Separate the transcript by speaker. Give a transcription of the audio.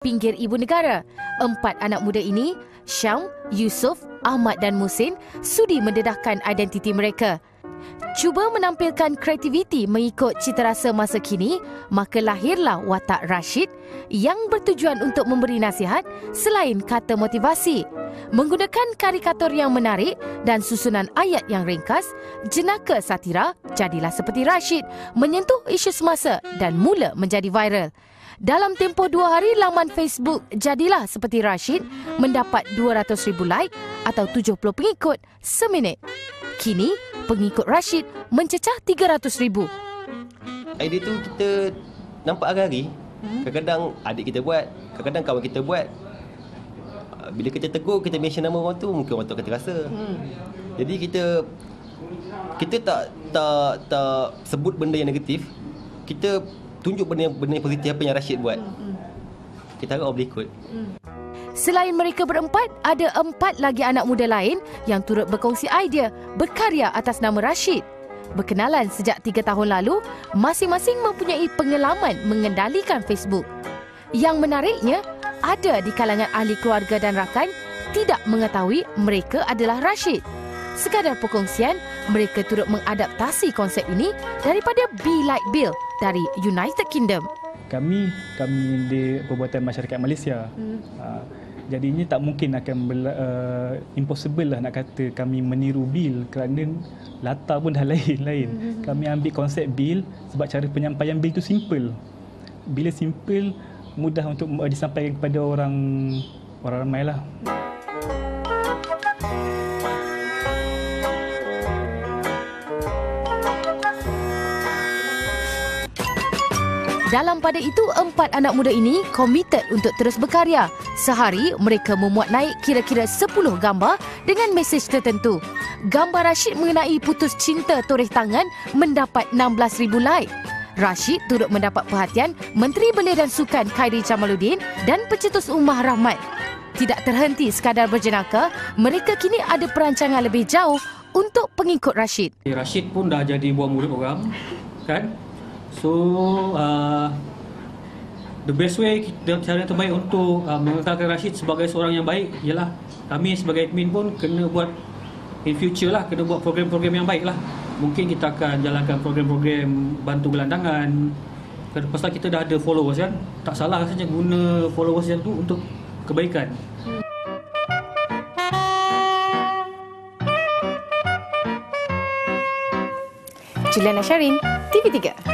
Speaker 1: pinggir ibu negara. 4 anak muda ini, Syam, Yusof, Ahmad dan Musin, sudi mendedahkan identiti mereka. Cuba menampilkan kreativiti mengikut citarasa masa kini, maka lahirlah watak Rashid yang bertujuan untuk memberi nasihat selain kata motivasi. Menggunakan karikatur yang menarik dan susunan ayat yang ringkas, jenaka satira Jadilah Seperti Rashid menyentuh isu semasa dan mula menjadi viral. Dalam tempoh 2 hari, laman Facebook Jadilah Seperti Rashid mendapat 200,000 like atau 70 pengikut seminit. Kini, pengikut Rashid mencecah 300,000.
Speaker 2: Idea tu kita nampak hari-hari. Kadang-kadang adik kita buat, kadang-kadang kawan kita buat. Bila kita tegur, kita mention nama orang tu, mungkin orang tu akan terasa. Jadi kita tak sebut benda yang negatif. Kita tunjuk benda yang positif apa yang Rashid buat. Kita harap orang boleh ikut.
Speaker 1: Selain mereka berempat, ada 4 lagi anak muda lain yang turut berkongsi idea berkarya atas nama Rashid. Berkenalan sejak 3 tahun lalu, masing-masing mempunyai pengalaman mengendalikan Facebook. Yang menariknya, ada di kalangan ahli keluarga dan rakan tidak mengetahui mereka adalah Rashid. Sekadar perkongsian, mereka turut mengadaptasi konsep ini daripada Be Like Bill dari United Kingdom.
Speaker 3: Kami di perbuatan masyarakat Malaysia. Jadinya tak mungkin akan impossible lah nak kata kami meniru Bill kerana latar pun dah lain. Kami ambil konsep Bill sebab cara penyampaian Bill tu simple. Bila simple, mudah untuk disampaikan kepada orang ramai lah.
Speaker 1: Dalam pada itu, 4 anak muda ini komited untuk terus berkarya. Sehari, mereka memuat naik kira-kira 10 gambar dengan mesej tertentu. Gambar Rashid mengenai putus cinta toreh tangan mendapat 16,000 like. Rashid turut mendapat perhatian Menteri Belia dan Sukan Khairy Jamaluddin dan pencetus Ummah Rahmat. Tidak terhenti sekadar berjenaka, mereka kini ada perancangan lebih jauh untuk pengikut Rashid.
Speaker 4: Rashid pun dah jadi buah mulut orang, kan? So, the best way, cara yang terbaik untuk mengekalkan Rashid sebagai seorang yang baik ialah kami sebagai admin pun kena buat in future lah, kena buat program-program yang baik lah. Mungkin kita akan jalankan program-program bantu gelandangan. Pasal kita dah ada followers kan, tak salah rasanya guna followers yang tu untuk kebaikan.
Speaker 1: Juliana Syarin, TV3.